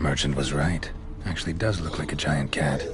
Merchant was right. Actually does look like a giant cat.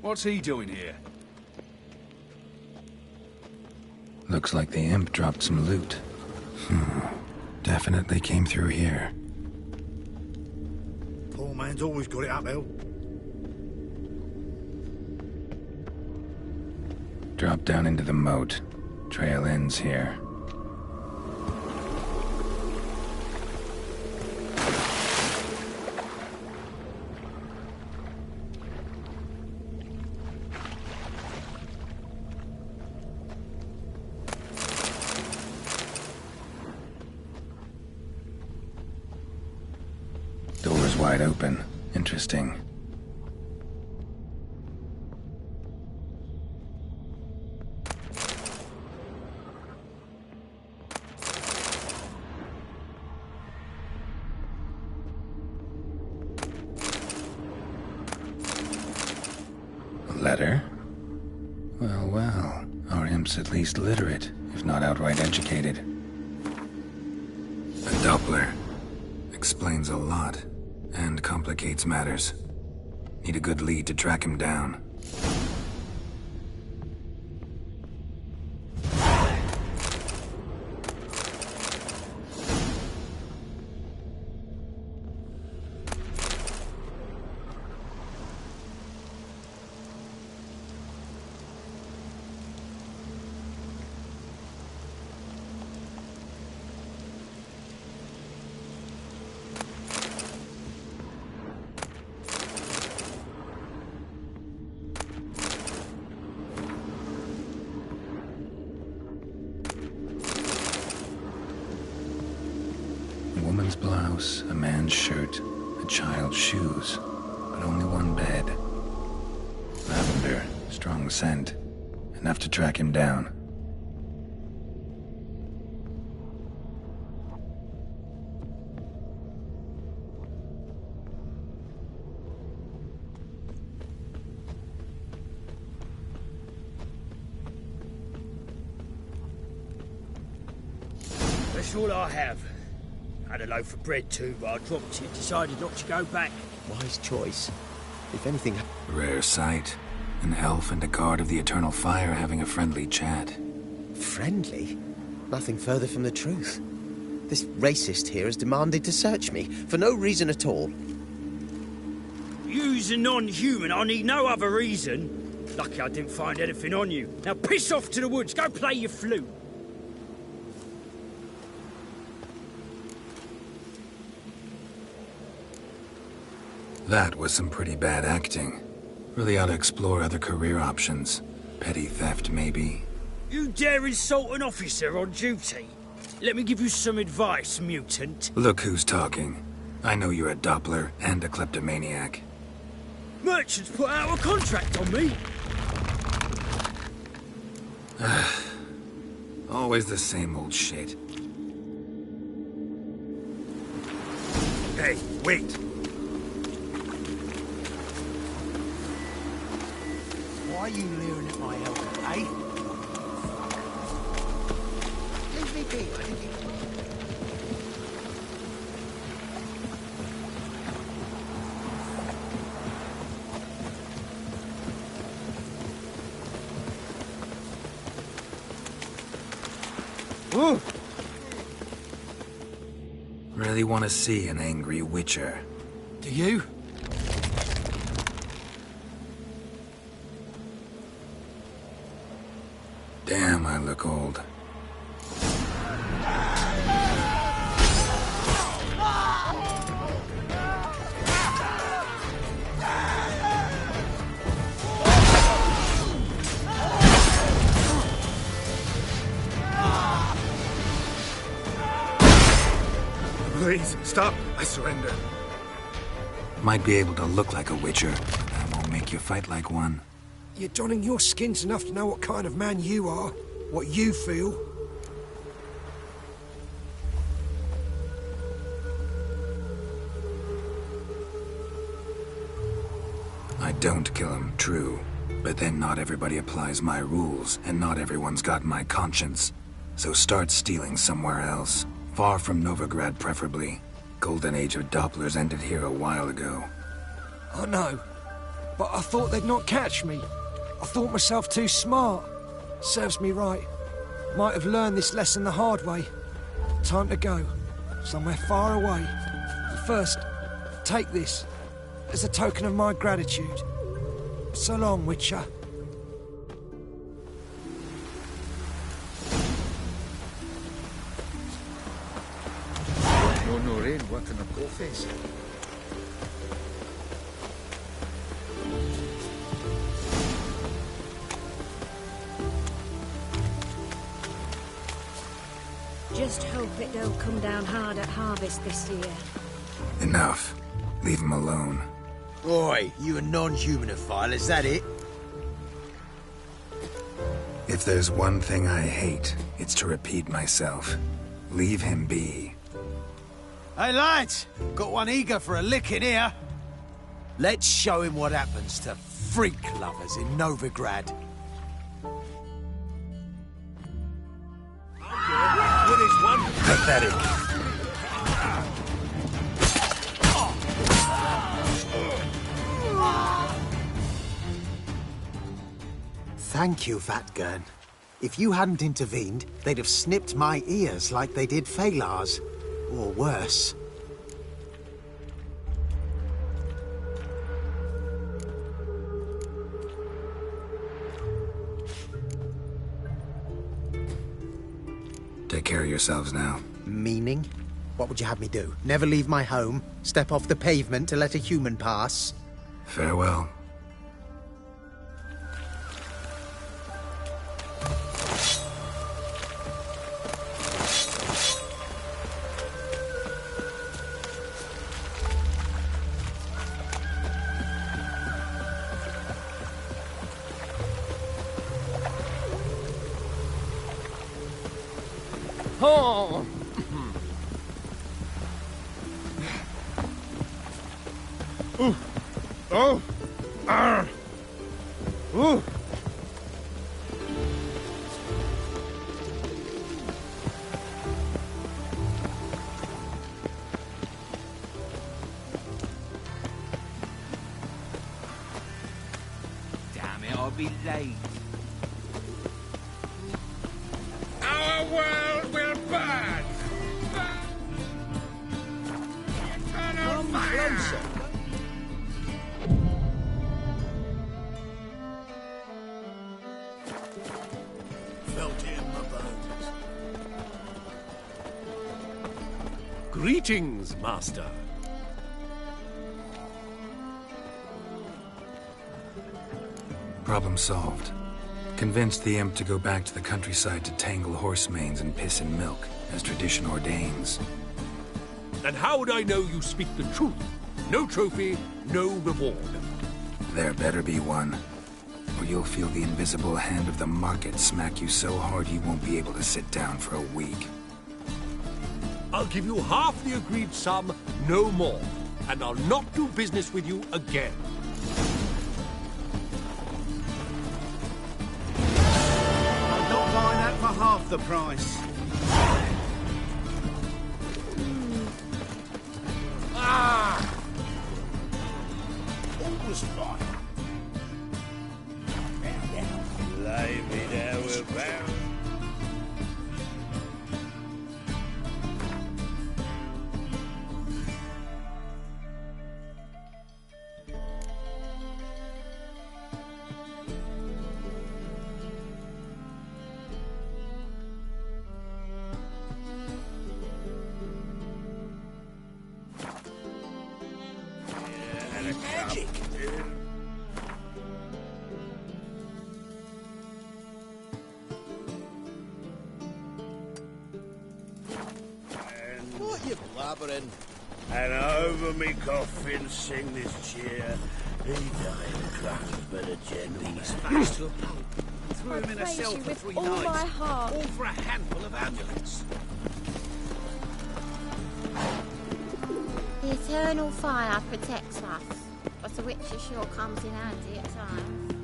What's he doing here? Looks like the imp dropped some loot. Definitely came through here. Poor man's always got it uphill. Drop down into the moat. Trail ends here. Door's wide open. Interesting. A letter? Well, well. Our imp's at least literate, if not outright educated. A Doppler. Explains a lot, and complicates matters. Need a good lead to track him down. A woman's blouse, a man's shirt, a child's shoes, but only one bed. Lavender, strong scent, enough to track him down. That's all I have. Had a loaf of bread too, but I dropped it. Decided not to go back. Wise choice. If anything... Rare sight. An elf and a guard of the Eternal Fire having a friendly chat. Friendly? Nothing further from the truth. This racist here has demanded to search me, for no reason at all. You's a non-human. I need no other reason. Lucky I didn't find anything on you. Now piss off to the woods. Go play your flute. That was some pretty bad acting. Really ought to explore other career options. Petty theft, maybe. You dare insult an officer on duty? Let me give you some advice, mutant. Look who's talking. I know you're a Doppler and a kleptomaniac. Merchants put out a contract on me. Always the same old shit. Hey, wait! Why are you leering at my help, eh? Leave me be, I didn't... Whoa. Really want to see an angry witcher. Do you? Damn, I look old. Please, stop. I surrender. Might be able to look like a witcher, but that won't make you fight like one. You're donning your skins enough to know what kind of man you are, what you feel. I don't kill him, true. But then not everybody applies my rules, and not everyone's got my conscience. So start stealing somewhere else. Far from Novigrad, preferably. Golden age of Dopplers ended here a while ago. I know, but I thought they'd not catch me. I thought myself too smart. Serves me right. Might have learned this lesson the hard way. Time to go. Somewhere far away. First, take this as a token of my gratitude. So long, Witcher. You're not in working the coffees. Just hope it don't come down hard at harvest this year. Enough. Leave him alone. Oi, you a non-humanophile, is that it? If there's one thing I hate, it's to repeat myself. Leave him be. Hey, lads! Got one eager for a licking here. Let's show him what happens to freak lovers in Novigrad. Pathetic. Thank you, Vatgern. If you hadn't intervened, they'd have snipped my ears like they did Phalar's. Or worse. Take care of yourselves now. Meaning? What would you have me do? Never leave my home? Step off the pavement to let a human pass? Farewell. Oh! Ooh. Oh! Arr! Ooh! Damn it, I'll be late. Our world will burn! Eternal fire! Felt it in my bones. Greetings, Master. Problem solved. Convinced the imp to go back to the countryside to tangle horse manes and piss in milk, as tradition ordains. And how would I know you speak the truth? No trophy, no reward. There better be one, or you'll feel the invisible hand of the market smack you so hard you won't be able to sit down for a week. I'll give you half the agreed sum, no more. And I'll not do business with you again. I'm not buying that for half the price. Ah! Almost fine. Lay me there, we're bound. Magic! What you blabbering? And over me coffin sing this cheer. He died a crack but a gentleman. He's fast to a pulp. Threw him in a praise cell you for with 3 all nights. my heart. All for a handful of amulets. The eternal fire protects us, but the witcher sure comes in handy at times.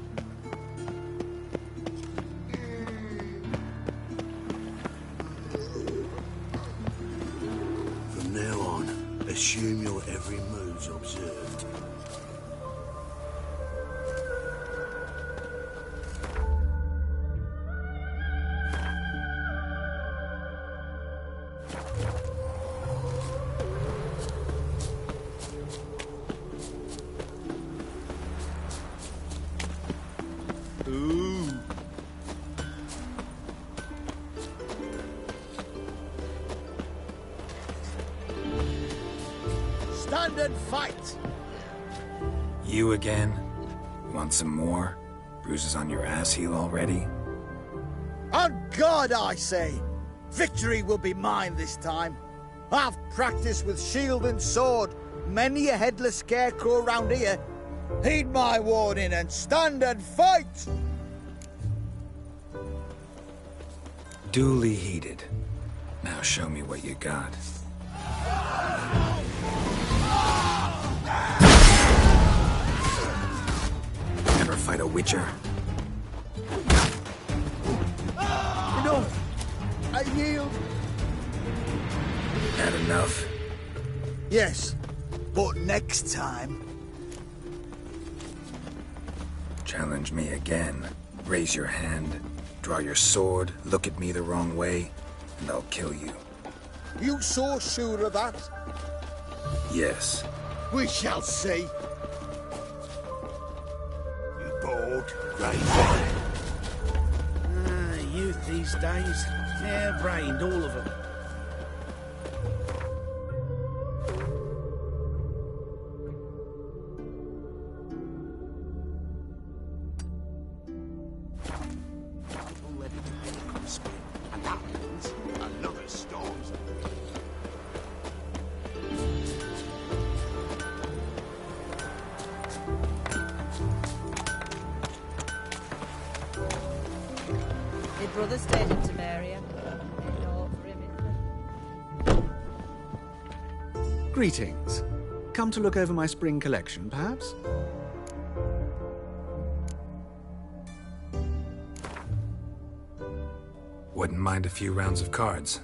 From now on, assume your every move's observed. Ooh. Stand and fight! You again? Want some more? Bruises on your ass heel already? On God, I say! Victory will be mine this time. I've practiced with shield and sword. Many a headless scarecrow round here. Heed my warning and stand and fight! Duly heeded. Now show me what you got. Ever fight a witcher? Enough! I yield. Had enough? Yes, but next time. Challenge me again. Raise your hand, draw your sword, look at me the wrong way, and I'll kill you. You so sure of that? Yes. We shall see. You bold, great. Youth these days. Hair-brained, all of them. And that means another storm. My brother stayed in Temeria. Ain't no hope for him, is there? Greetings. Come to look over my spring collection, perhaps? Wouldn't mind a few rounds of cards.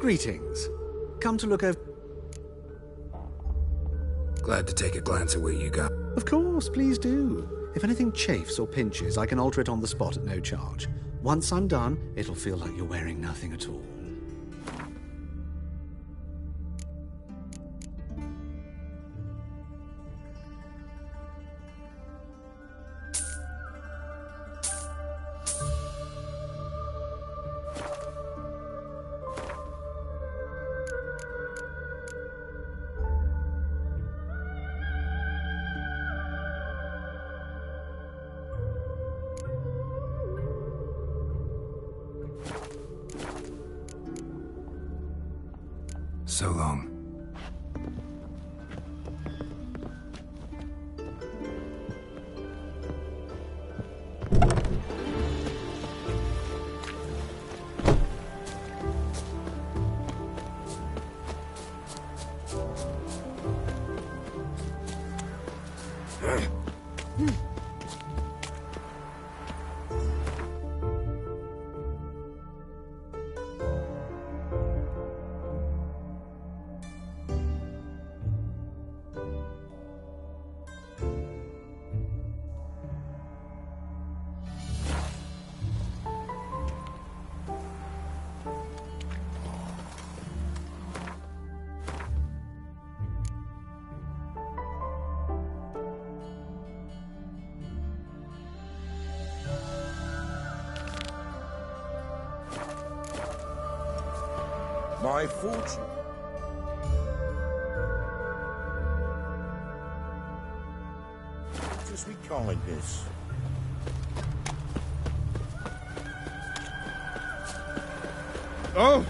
Greetings. Come to look over... Glad to take a glance at what you got. Of course, please do. If anything chafes or pinches, I can alter it on the spot at no charge. Once I'm done, it'll feel like you're wearing nothing at all. So long. My fortune. What is we calling this? Oh!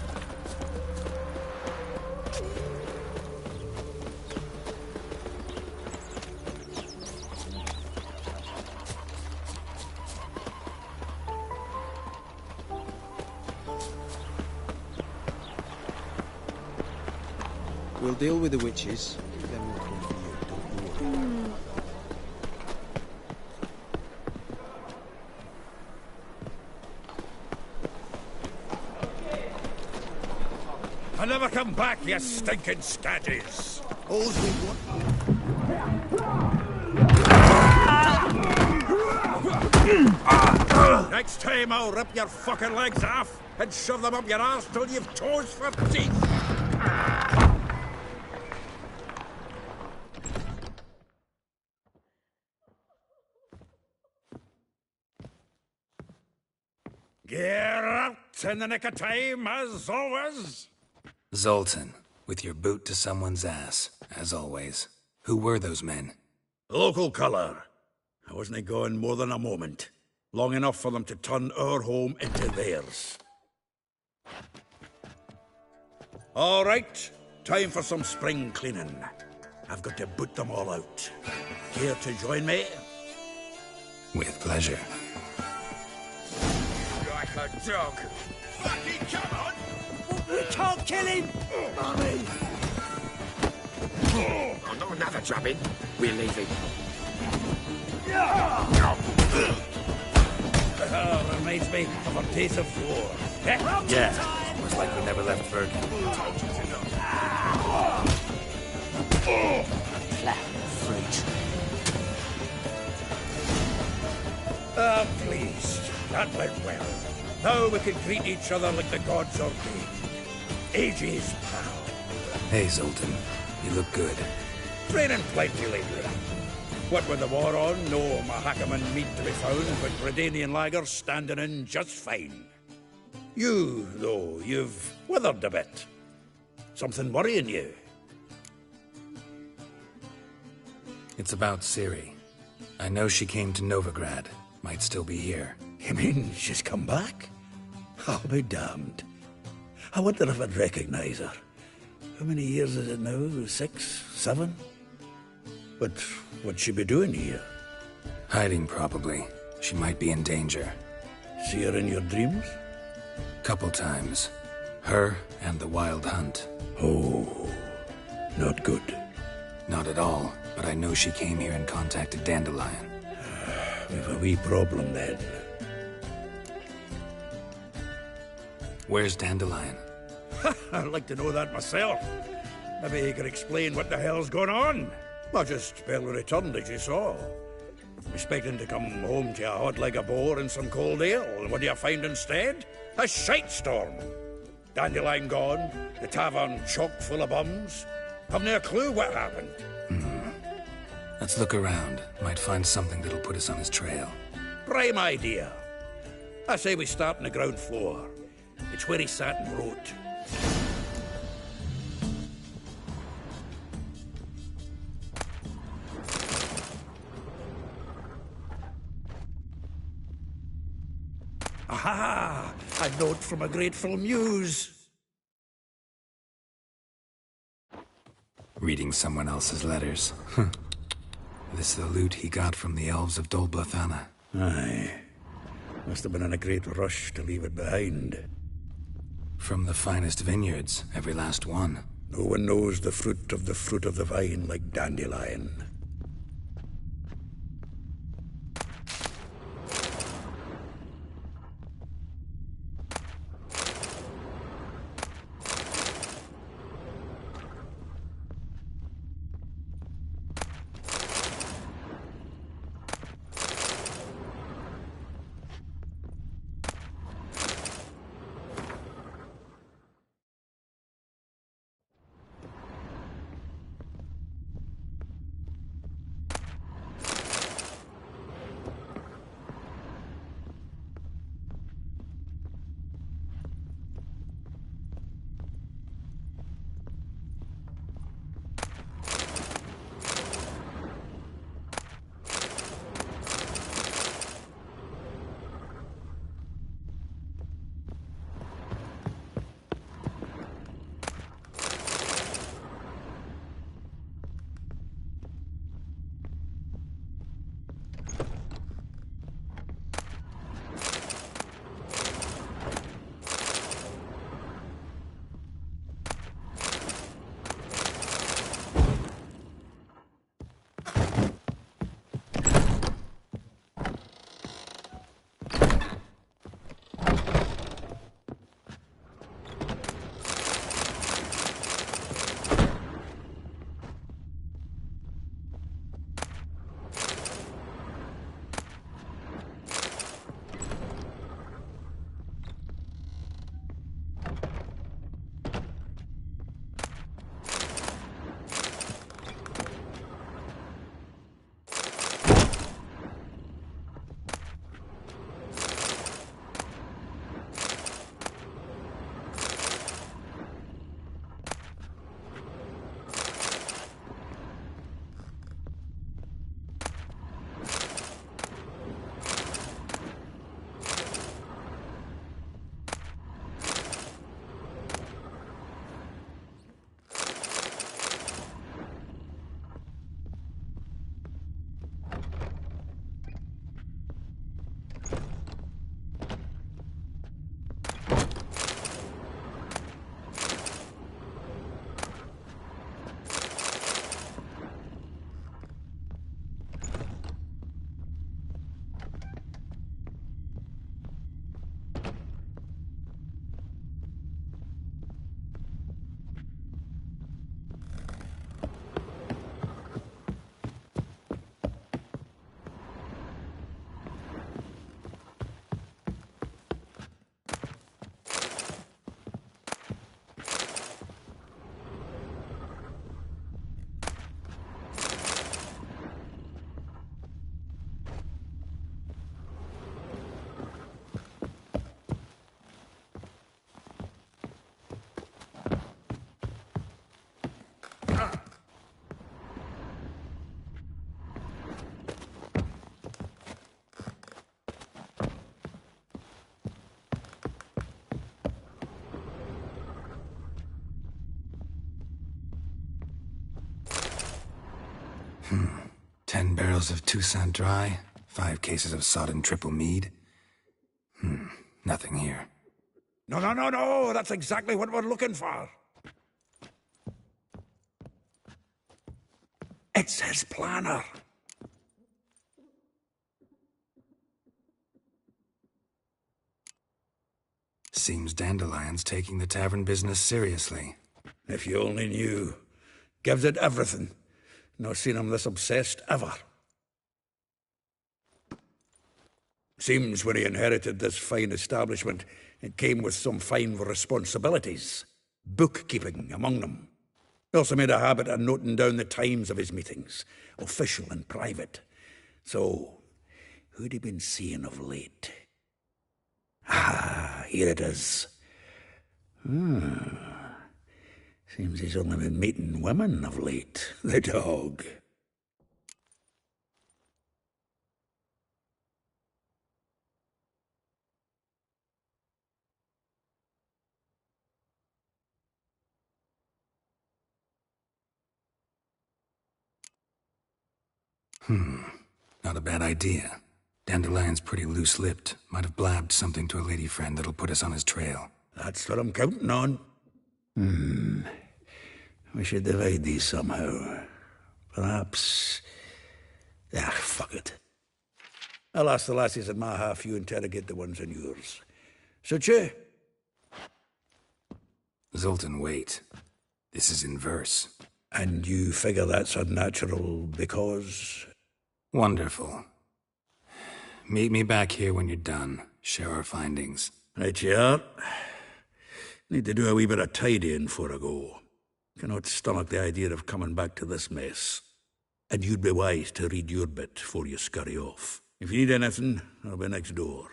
We'll deal with the witches, then we'll call for you, don't you worry. I never come back, you stinking scadges! All's we want. Next time I'll rip your fucking legs off and shove them up your arse till you've toes for teeth! Get out in the nick of time, as always! Zoltan, with your boot to someone's ass, as always. Who were those men? Local colour. I wasn't going more than a moment. Long enough for them to turn our home into theirs. All right, time for some spring cleaning. I've got to boot them all out. Care to join me? With pleasure. Like a dog. Fucking come on! We can't kill him! Mommy! Oh, not another drubbing. We're leaving. Reminds me of our days of war. Yeah, almost like we never left Bergen. Flat fruit. Ah, please. That went well. Now we can greet each other like the gods ordained. Ages, pal. Hey, Zoltan. You look good. Training plenty lately. What with the war on, no Mahakaman meat to be found, but Redanian lagers standing in just fine. You, though, you've withered a bit. Something worrying you? It's about Ciri. I know she came to Novigrad. Might still be here. You mean she's come back? I'll be damned. I wonder if I'd recognize her. How many years is it now? 6, 7? But what'd she be doing here? Hiding, probably. She might be in danger. See her in your dreams? Couple times. Her and the Wild Hunt. Oh, not good. Not at all, but I know she came here and contacted Dandelion. We've a wee problem then. Where's Dandelion? I'd like to know that myself. Maybe he could explain what the hell's going on. I just barely returned, as you saw. Expecting to come home to a hot leg of boar and some cold ale, and what do you find instead? A shitestorm. Dandelion gone, the tavern chock full of bums. Have no clue what happened. Let's look around. Might find something that'll put us on his trail. Prime idea. I say we start on the ground floor. It's where he sat and wrote. Aha! A note from a grateful muse. Reading someone else's letters. This the loot he got from the elves of Dol Blathanna. Aye. Must have been in a great rush to leave it behind. From the finest vineyards, every last one. No one knows the fruit of the vine like Dandelion. Hmm. 10 barrels of Toussaint Dry, 5 cases of sodden triple mead. Nothing here. No, that's exactly what we're looking for. It's his planner. Seems Dandelion's taking the tavern business seriously. If you only knew. Gives it everything. Not seen him this obsessed ever. Seems when he inherited this fine establishment, it came with some fine responsibilities. Bookkeeping among them. He also made a habit of noting down the times of his meetings, official and private. So, who'd he been seeing of late? Ah, here it is. Seems he's only been meeting women of late, the dog. Not a bad idea. Dandelion's pretty loose-lipped. Might have blabbed something to a lady friend that'll put us on his trail. That's what I'm counting on. We should divide these somehow. Perhaps... fuck it. I'll ask the lassies in my half, you interrogate the ones in yours. Suit you? Zoltan, wait. This is in verse. And you figure that's unnatural because... Wonderful. Meet me back here when you're done. Share our findings. Right you are. Need to do a wee bit of tidying before I go. Cannot stomach the idea of coming back to this mess. And you'd be wise to read your bit before you scurry off. If you need anything, I'll be next door.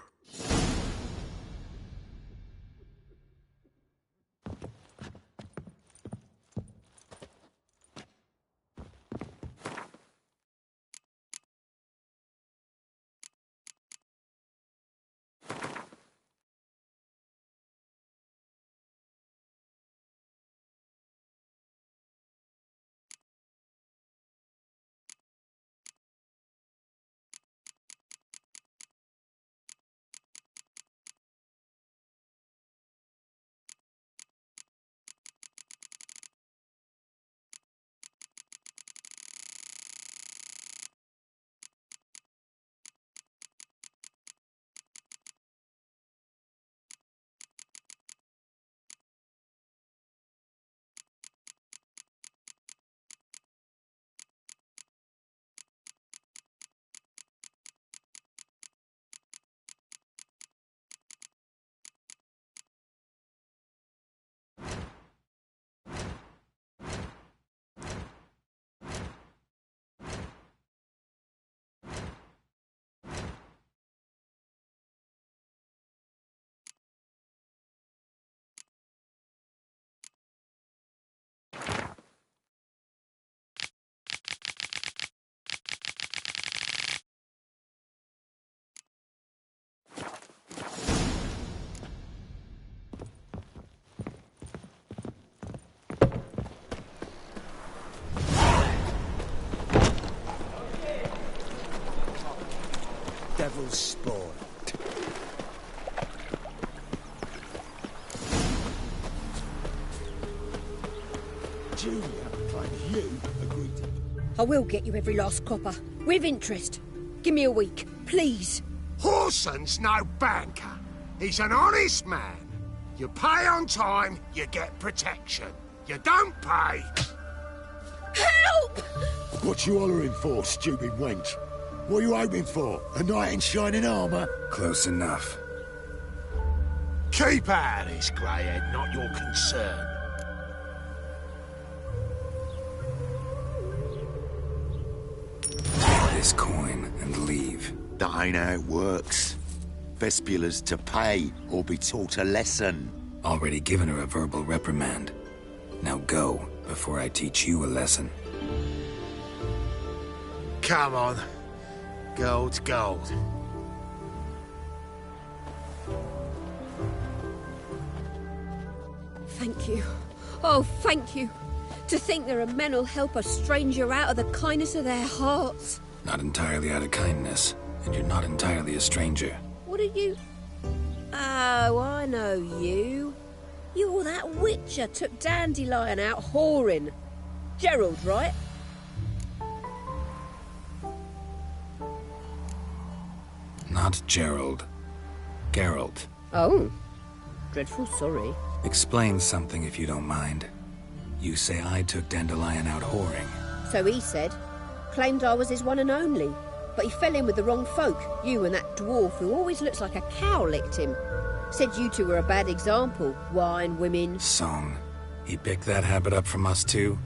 Devil's spawn. Julia claims you agreed to... I will get you every last copper. With interest. Give me a week, please. Horson's no banker. He's an honest man. You pay on time, you get protection. You don't pay... Help! What you hollering for, stupid wench? What are you hoping for? A knight in shining armour? Close enough. Keep out of this, greyhead, not your concern. Take this coin and leave. That ain't how it works. Vespula's to pay or be taught a lesson. Already given her a verbal reprimand. Now go, before I teach you a lesson. Come on. Gold's gold. Thank you. Oh, thank you. To think there are men who'll help a stranger out of the kindness of their hearts. Not entirely out of kindness, and you're not entirely a stranger. What are you... Oh, I know you. You're that witcher took Dandelion out whoring. Gerald, right? Not Gerald. Geralt. Oh. Dreadful sorry. Explain something if you don't mind. You say I took Dandelion out whoring. So he said. Claimed I was his one and only. But he fell in with the wrong folk. You and that dwarf who always looks like a cow licked him. Said you two were a bad example. Wine, women... Song. He picked that habit up from us too?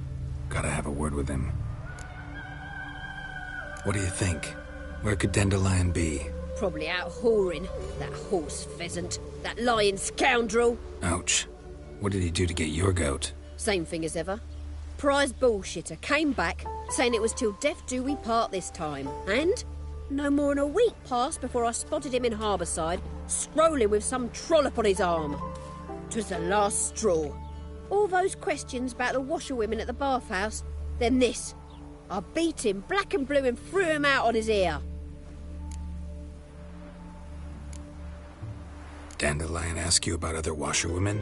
Gotta have a word with him. What do you think? Where could Dandelion be? Probably out whoring. That horse pheasant. That lying scoundrel. Ouch. What did he do to get your goat? Same thing as ever. Prize bullshitter came back, saying it was till death do we part this time. And no more than a week passed before I spotted him in Harbourside, strolling with some trollop on his arm. 'Twas the last straw. All those questions about the washerwomen at the bathhouse, then this. I beat him black and blue and threw him out on his ear. Dandelion ask you about other washerwomen?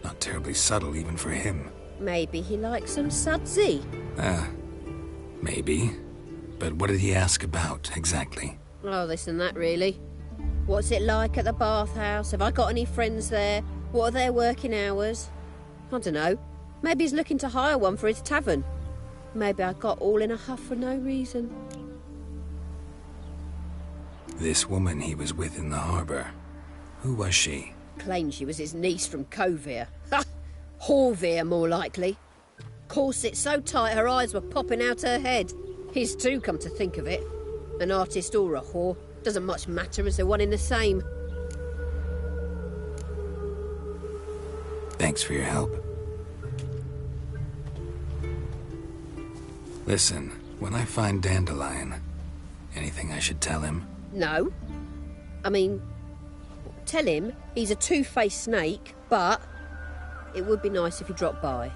Not terribly subtle even for him. Maybe he likes some sudsy. Maybe. But what did he ask about, exactly? Oh, this and that, really. What's it like at the bathhouse? Have I got any friends there? What are their working hours? I don't know. Maybe he's looking to hire one for his tavern. Maybe I got all in a huff for no reason. This woman he was with in the harbour. Who was she? Claimed she was his niece from Kovir. Ha! Horvir, more likely. Corset so tight her eyes were popping out her head. His too, come to think of it. An artist or a whore. Doesn't much matter as they're one in the same. Thanks for your help. Listen, when I find Dandelion, anything I should tell him? No. I mean, tell him he's a two-faced snake, but it would be nice if he dropped by.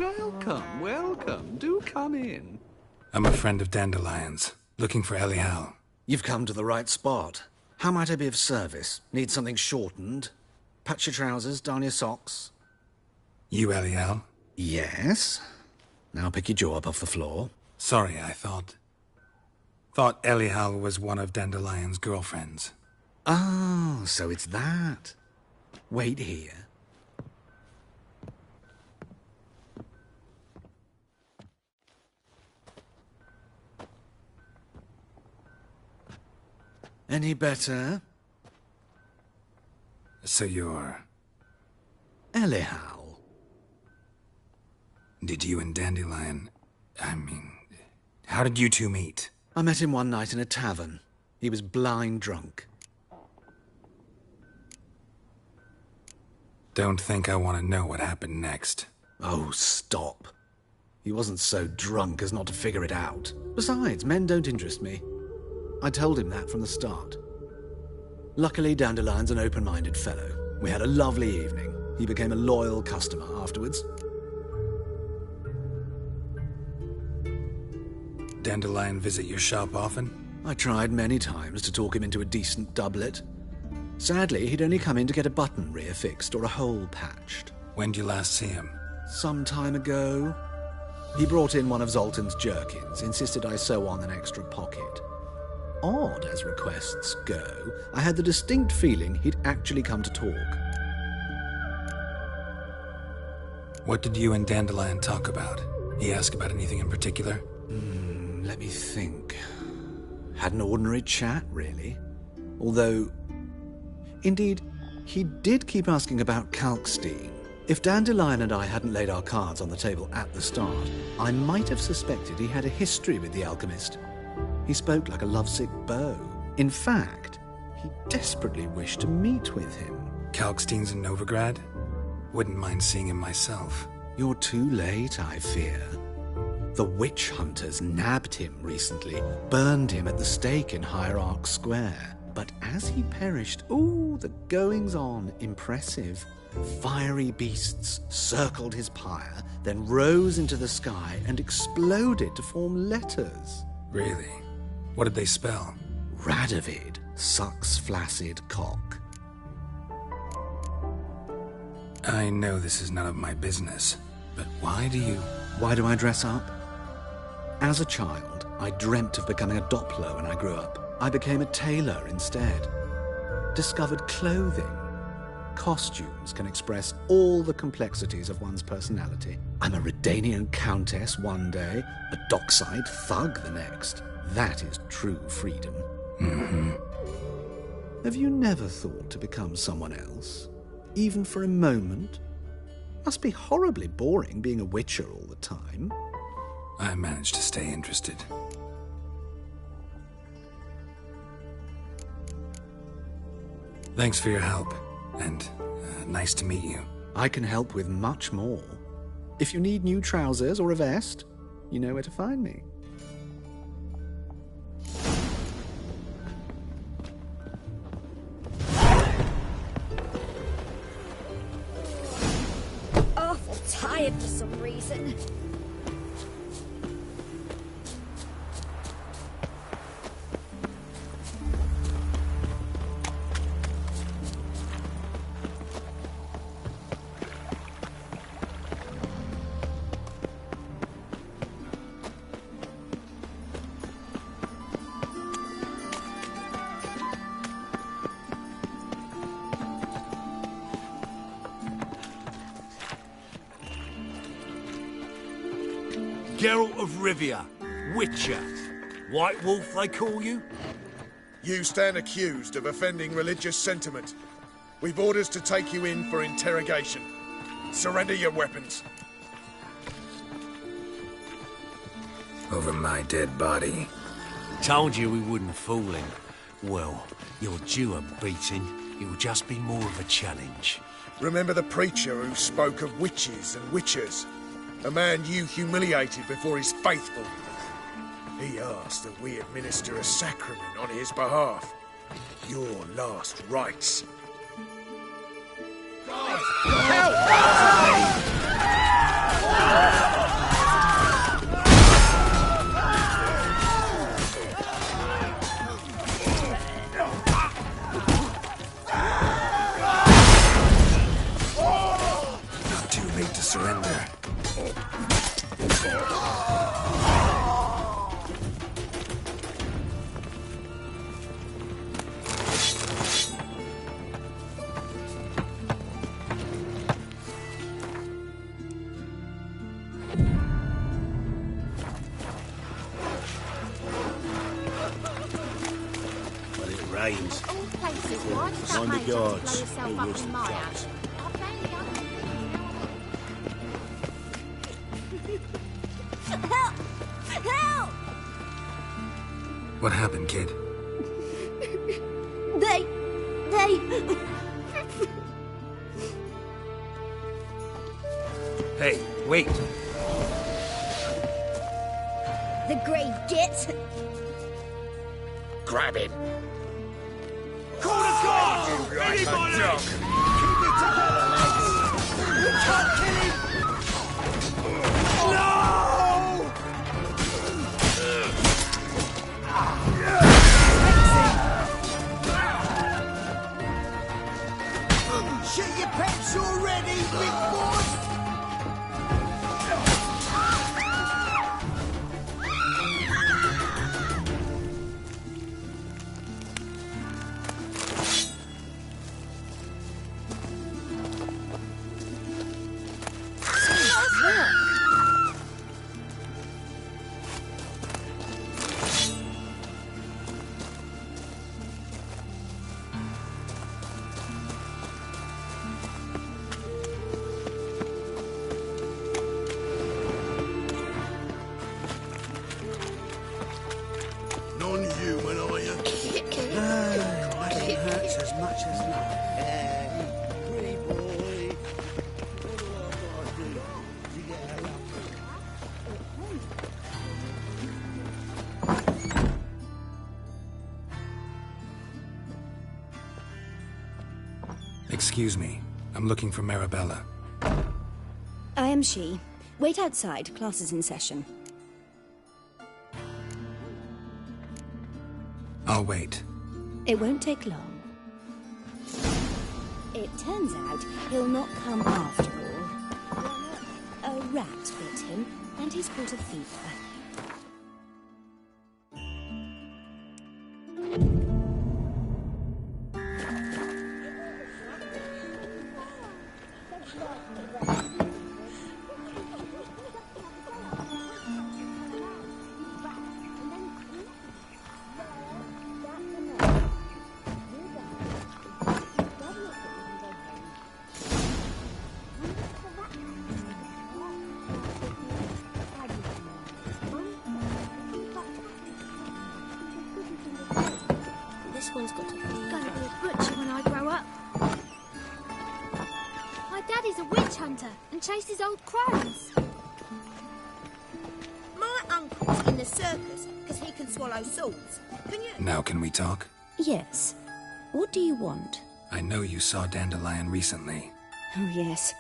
Welcome, welcome. Do come in. I'm a friend of Dandelion's, looking for Elial. You've come to the right spot. How might I be of service? Need something shortened? Patch your trousers, darn your socks. You Elial? Yes. Now pick your jaw up off the floor. Sorry, I thought Elial was one of Dandelion's girlfriends. Oh, so it's that. Wait here. Any better? So you're... Elial. Did you and Dandelion... how did you two meet? I met him one night in a tavern. He was blind drunk. Don't think I want to know what happened next. Oh, stop. He wasn't so drunk as not to figure it out. Besides, men don't interest me. I told him that from the start. Luckily, Dandelion's an open-minded fellow. We had a lovely evening. He became a loyal customer afterwards. Dandelion visit your shop often? I tried many times to talk him into a decent doublet. Sadly, he'd only come in to get a button rear fixed or a hole patched. When did you last see him? Some time ago. He brought in one of Zoltan's jerkins, insisted I sew on an extra pocket. Odd as requests go, I had the distinct feeling he'd actually come to talk. What did you and Dandelion talk about? He asked about anything in particular? Let me think. Had an ordinary chat, really. Although, indeed, he did keep asking about Kalkstein. If Dandelion and I hadn't laid our cards on the table at the start, I might have suspected he had a history with the alchemist. He spoke like a lovesick beau. In fact, he desperately wished to meet with him. Kalkstein's in Novigrad? Wouldn't mind seeing him myself. You're too late, I fear. The witch hunters nabbed him recently, burned him at the stake in Hierarch Square. But as he perished, the goings-on, impressive. Fiery beasts circled his pyre, then rose into the sky and exploded to form letters. Really? What did they spell? Radovid sucks flaccid cock. I know this is none of my business, but why do I dress up? As a child, I dreamt of becoming a Doppler when I grew up. I became a tailor instead. Discovered clothing. Costumes can express all the complexities of one's personality. I'm a Redanian countess one day, a dockside thug the next. That is true freedom. Mm-hmm. Have you never thought to become someone else? Even for a moment? Must be horribly boring being a witcher all the time. I managed to stay interested. Thanks for your help, and nice to meet you. I can help with much more. If you need new trousers or a vest, you know where to find me. Awful tired for some reason. Geralt of Rivia, Witcher. White Wolf, they call you? You stand accused of offending religious sentiment. We've orders to take you in for interrogation. Surrender your weapons. Over my dead body. Told you we wouldn't fool him. Well, you're due a beating. It'll just be more of a challenge. Remember the preacher who spoke of witches and witchers? A man you humiliated before his faithful. He asked that we administer a sacrament on his behalf. Your last rites. Help! But it rains. All places, why did that Mind the mate have to blow guards. himself Who up was in the my judge? house? I found the other thing. Help! Help! What happened, kid? They... Hey, wait! The grave git! Grab him. Call the guards! You like a Anybody! dog. Keep it together, lads! We can't kill him! No! Shit your pants already, big boy! Non-human, are you? Nothing hurts as much as love. Pretty boy. What do I do to get her up? Excuse me. I'm looking for Marabella. I am she. Wait outside. Class is in session. I'll wait. It won't take long. It turns out he'll not come after all. A rat bit him, and he's caught a fever. This one's got to be a butcher when I grow up. My daddy's a witch hunter and chases old crones. My uncle's in the circus because he can swallow swords. Can you? Now can we talk? Yes. What do you want? I know you saw Dandelion recently. Oh, yes.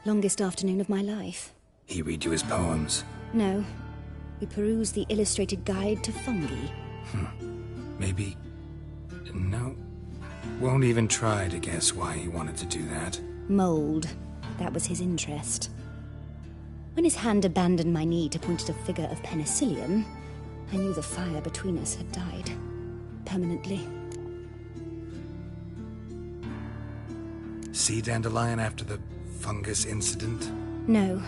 Longest afternoon of my life. He read you his poems. No. We perused the illustrated guide to fungi. Maybe... No. Won't even try to guess why he wanted to do that. Mold. That was his interest. When his hand abandoned my knee to point at a figure of penicillium, I knew the fire between us had died. Permanently. See Dandelion after the fungus incident? No.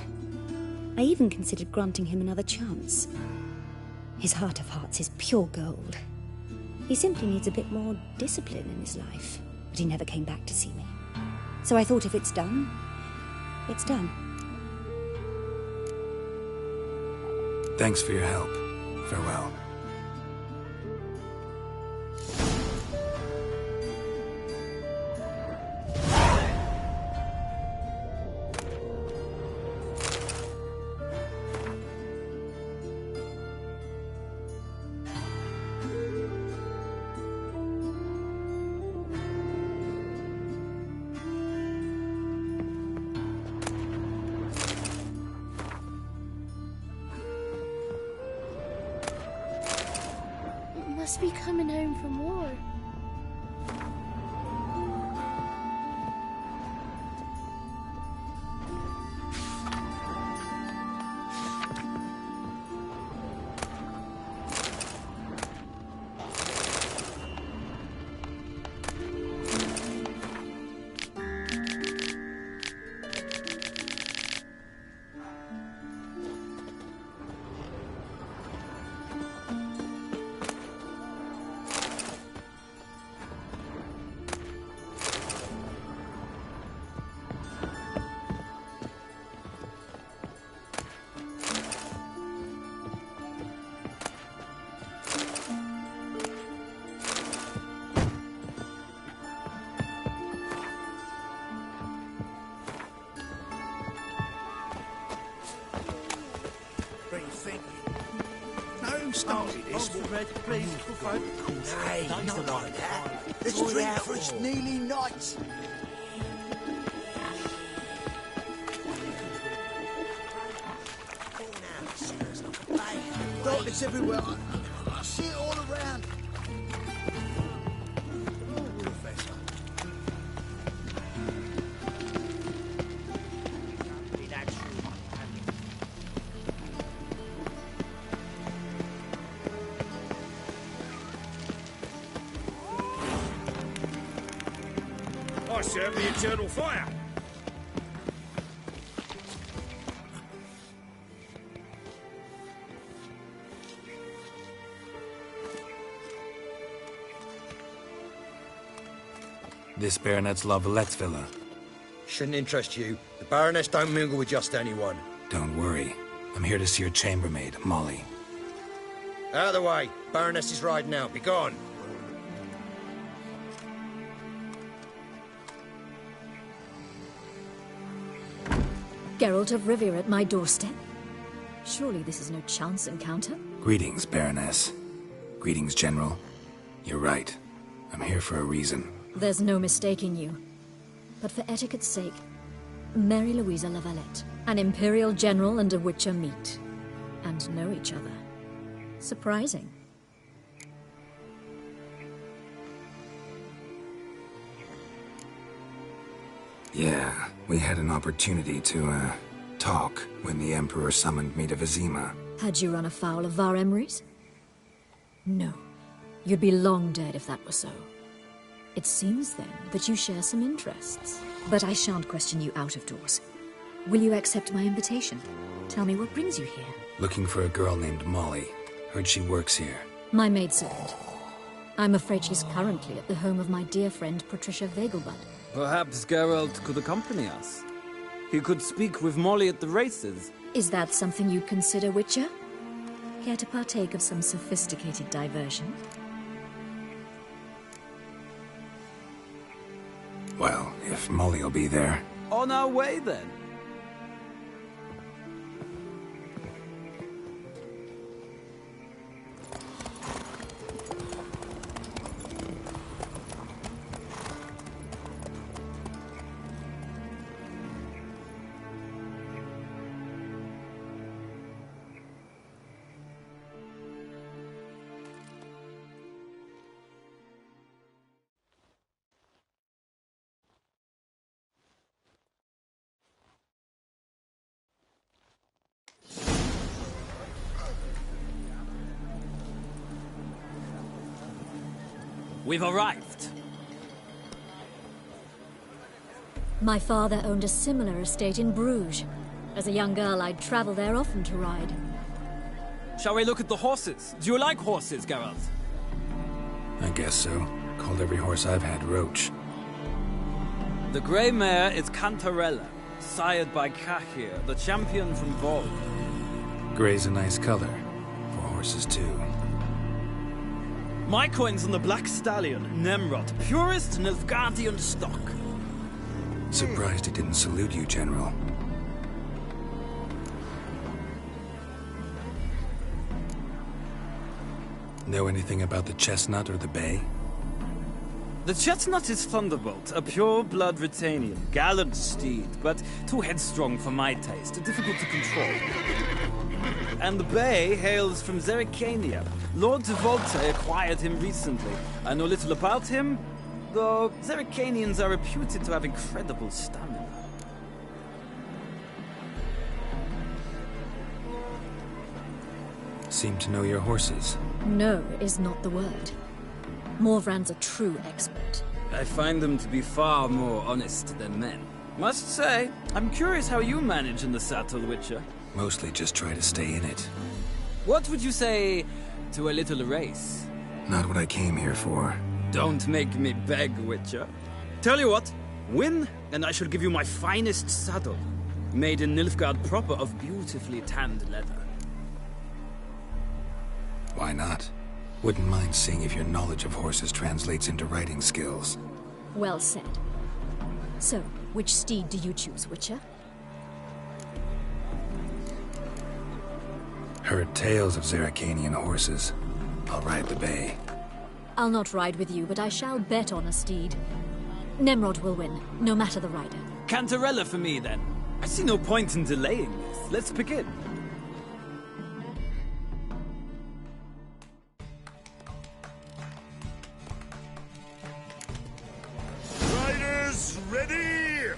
I even considered granting him another chance. His heart of hearts is pure gold. He simply needs a bit more discipline in his life. But he never came back to see me. So I thought if it's done, it's done. Thanks for your help. Farewell. Must be coming home from war. thinking? Now who started this? Please, hey, not like that. Let's drink for its nearly night. Darkness everywhere. I see it all around. I serve the eternal fire. This Baronet's La Vallette's villa. Shouldn't interest you. The Baroness don't mingle with just anyone. Don't worry. I'm here to see your chambermaid, Molly. Out of the way. Baroness is riding out. Be gone. Geralt of Rivia at my doorstep? Surely this is no chance encounter? Greetings, Baroness. Greetings, General. You're right. I'm here for a reason. There's no mistaking you. But for etiquette's sake, Mary Louisa La Valette, an Imperial General and a Witcher meet. And know each other. Surprising. Yeah, we had an opportunity to, talk when the Emperor summoned me to Vizima. Had you run afoul of Var Emrys? No. You'd be long dead if that were so. It seems, then, that you share some interests. But I shan't question you out of doors. Will you accept my invitation? Tell me what brings you here. Looking for a girl named Molly. Heard she works here. My maidservant. I'm afraid she's currently at the home of my dear friend Patricia Vegelbud. Perhaps Geralt could accompany us. He could speak with Molly at the races. Is that something you'd consider, Witcher? Care to partake of some sophisticated diversion? Well, if Molly'll be there. On our way, then. We've arrived. My father owned a similar estate in Bruges. As a young girl, I'd travel there often to ride. Shall we look at the horses? Do you like horses, Geralt? I guess so. Called every horse I've had Roach. The grey mare is Cantarella, sired by Cahir, the champion from Vol. Grey's a nice color. For horses, too. My coin's on the Black Stallion, Nemrod, purest Nilfgaardian stock. Surprised he didn't salute you, General. Know anything about the Chestnut or the Bay? The Chestnut is Thunderbolt, a pure-blood Britannian, gallant steed, but too headstrong for my taste, difficult to control. And the Bay hails from Zerrikania. Lord de Volte acquired him recently. I know little about him, though Zerrikanians are reputed to have incredible stamina. Seem to know your horses. No is not the word. Morvran's a true expert. I find them to be far more honest than men. Must say, I'm curious how you manage in the saddle, Witcher. Mostly just try to stay in it. What would you say to a little race? Not what I came here for. Don't make me beg, Witcher. Tell you what, win, and I shall give you my finest saddle. Made in Nilfgaard proper of beautifully tanned leather. Why not? Wouldn't mind seeing if your knowledge of horses translates into riding skills. Well said. So, which steed do you choose, Witcher? Heard tales of Zeracanian horses. I'll ride the bay. I'll not ride with you, but I shall bet on a steed. Nemrod will win, no matter the rider. Cantarella for me, then. I see no point in delaying this. Let's begin. Riders, ready!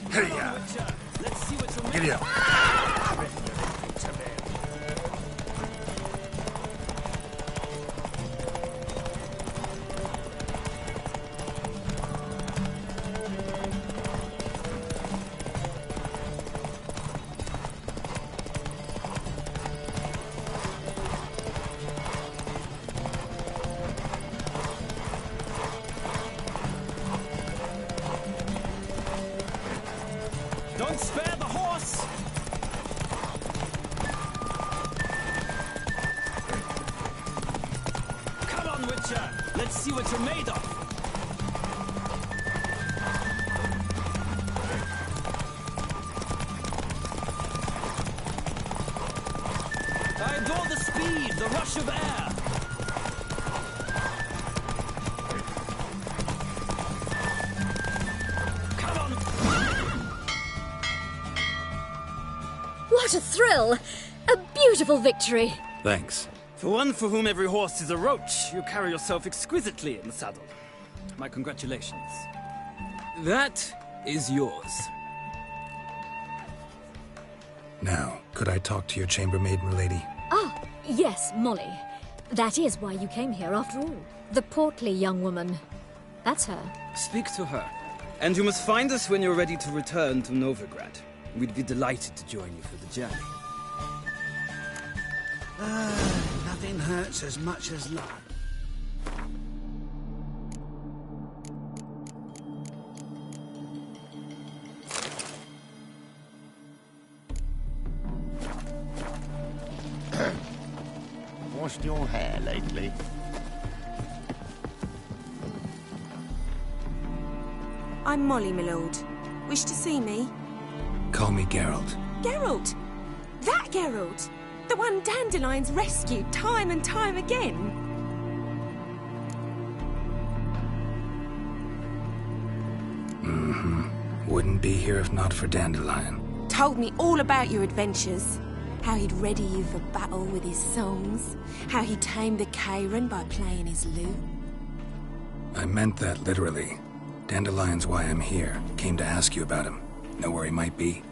Hey-ya! Let's see what you're Giddy up! Don't spare the horse! Come on, Witcher! Let's see what you're made of! I adore the speed, the rush of air! What a thrill! A beautiful victory! Thanks. For one for whom every horse is a roach, you carry yourself exquisitely in the saddle. My congratulations. That is yours. Now, could I talk to your chambermaid, milady? Ah, yes, Molly. That is why you came here after all. The portly young woman. That's her. Speak to her. And you must find us when you're ready to return to Novigrad. We'd be delighted to join you for the journey. Nothing hurts as much as love. Washed your hair lately? I'm Molly, my lord. Wish to see me? Call me Geralt. Geralt! That Geralt! The one Dandelion's rescued time and time again! Mm-hmm. Wouldn't be here if not for Dandelion. Told me all about your adventures. How he'd ready you for battle with his songs. How he tamed the Kairan by playing his lute. I meant that literally. Dandelion's why I'm here. Came to ask you about him. Know where he might be?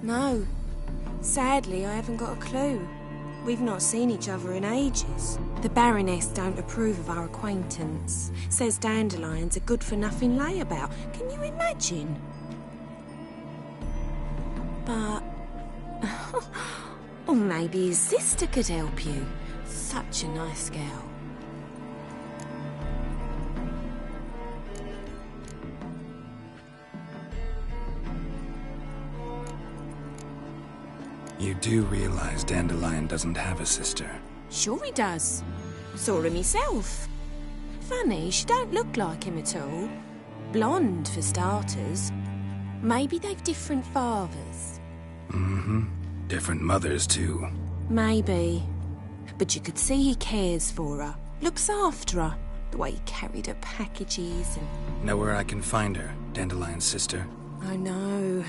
No. Sadly, I haven't got a clue. We've not seen each other in ages. The Baroness don't approve of our acquaintance. Says Dandelion's a good-for-nothing layabout. Can you imagine? But... or maybe his sister could help you. Such a nice girl. You do realize Dandelion doesn't have a sister? Sure he does. Saw him himself. Funny, she don't look like him at all. Blonde, for starters. Maybe they've different fathers. Mm-hmm. Different mothers, too. Maybe. But you could see he cares for her. Looks after her. The way he carried her packages and... Know where I can find her, Dandelion's sister? I know.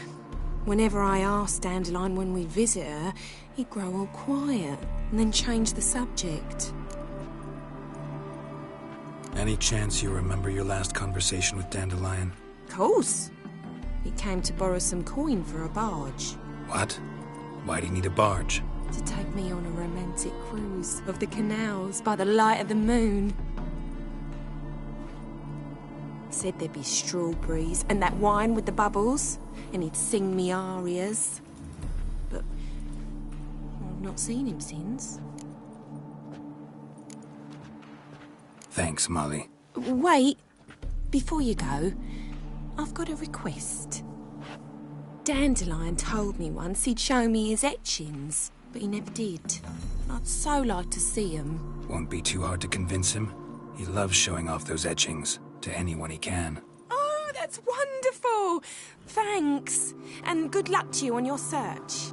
Whenever I asked Dandelion when we'd visit her, he'd grow all quiet and then change the subject. Any chance you remember your last conversation with Dandelion? Course. He came to borrow some coin for a barge. What? Why'd he need a barge? To take me on a romantic cruise of the canals by the light of the moon. Said there'd be strawberries and that wine with the bubbles, and he'd sing me arias. But I've not seen him since. Thanks, Molly. Wait, before you go, I've got a request. Dandelion told me once he'd show me his etchings, but he never did. I'd so like to see them. Won't be too hard to convince him. He loves showing off those etchings to anyone he can. Oh, that's wonderful! useful! Thanks. And good luck to you on your search.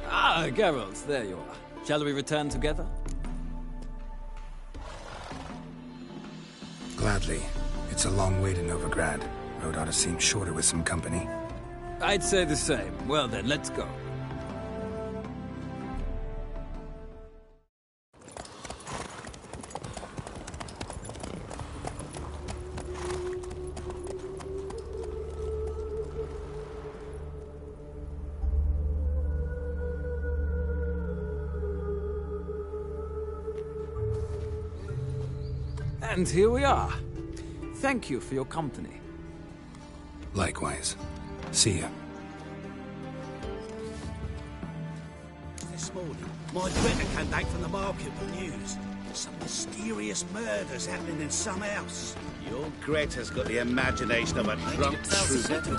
Ah, Geralt, there you are. Shall we return together? Gladly. It's a long way to Novigrad. Road ought to seem shorter with some company. I'd say the same. Well then, let's go. And here we are. Thank you for your company. Likewise. See ya. This morning, my Greta came back from the market with news. Some mysterious murders happening in some house. Your Greta's got the imagination of a drunk troubadour.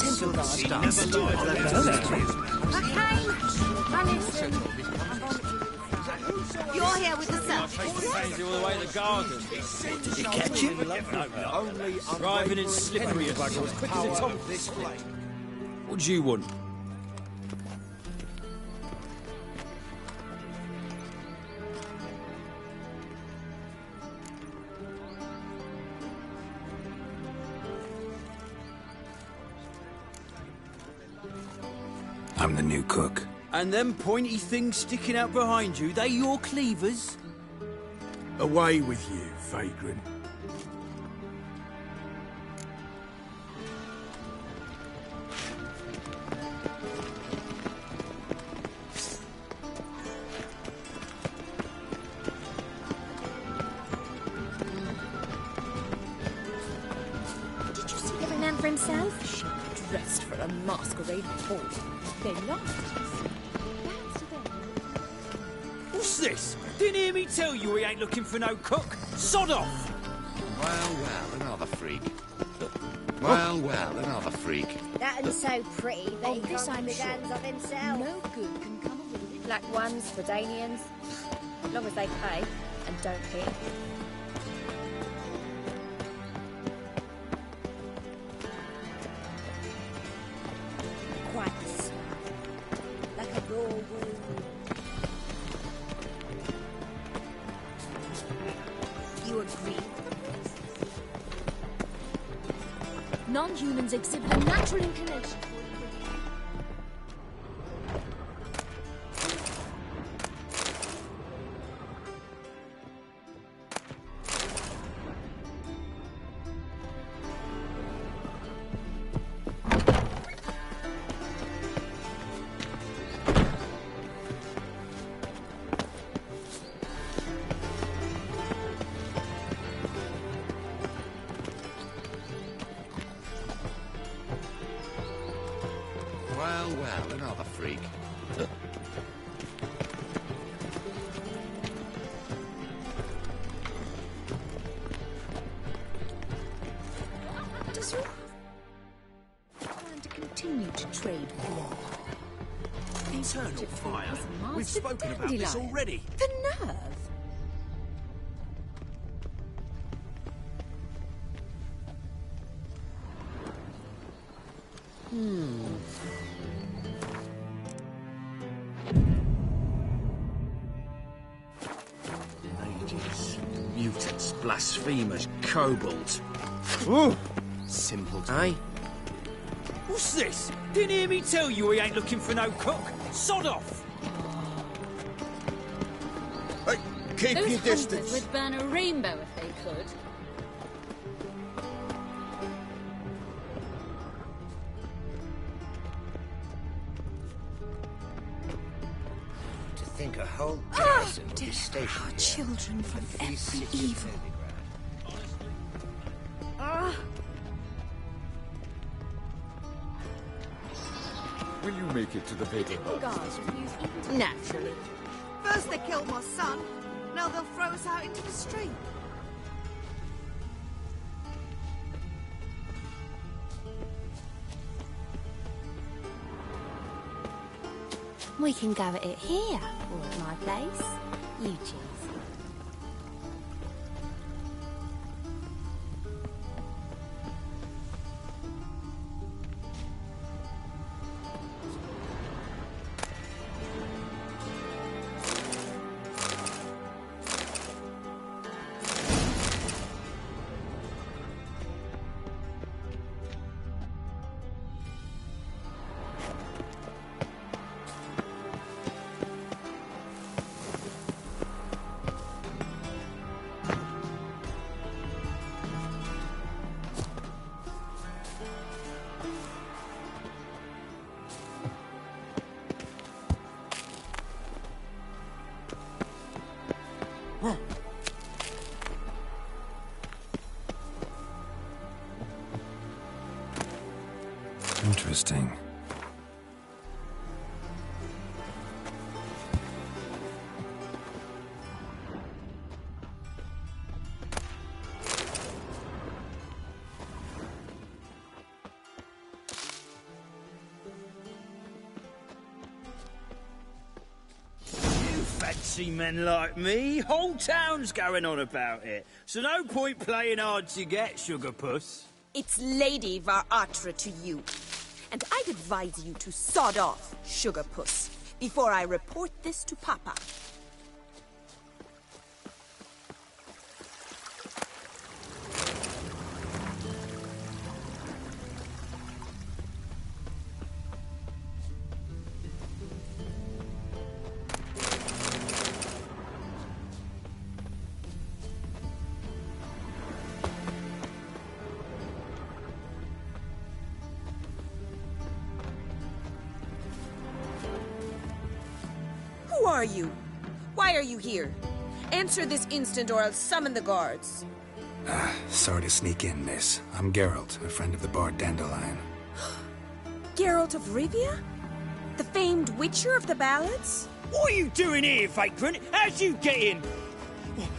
You're here with the self. Find you all the way to the garden. Did you catch him? No. Only Driving in slippery as quick as a top. This way. What do you want? I'm the new cook. And them pointy things sticking out behind you, they your cleavers? Away with you, vagrant. Did you see the man for himself? Dressed for a masquerade ball. They laughed. What's this? Didn't hear me tell you we ain't looking for no cook? Sod off! Well, another freak. Well, another freak. That and so pretty that he this can't I'm keep his sure. hands off himself. No good can come of it. Black ones, Redanians, as long as they pay and don't hit. Quite so. Like a dog. You agree? Non-humans exhibit a natural inclination. Well, another freak. Does your plan to continue to trade blood? Eternal fire. Master We've spoken about this Dandelion. already. The nerve! Mages, mutants, blasphemers, kobolds. Simple, eh? What's this? Didn't hear me tell you we ain't looking for no cook? Sod off! Hey, keep Those your hunters distance. would burn a rainbow if they could. To think a whole garrison would be Our stationed here. children from every evil. Will you make it to the bedding? Guards refuse even to... Naturally. First they killed my son, now they'll throw us out into the street. We can go at it here, or at my place. You choose. Interesting. Fancy men like me. Whole town's going on about it. So no point playing hard to get, Sugar Puss. It's Lady Varatra to you. And I'd advise you to sod off, Sugar Puss, before I report this to Papa. Who are you? Why are you here? Answer this instant or I'll summon the guards. Sorry to sneak in, miss. I'm Geralt, a friend of the bard Dandelion. Geralt of Rivia? The famed witcher of the ballads? What are you doing here, vagrant? How'd you get in?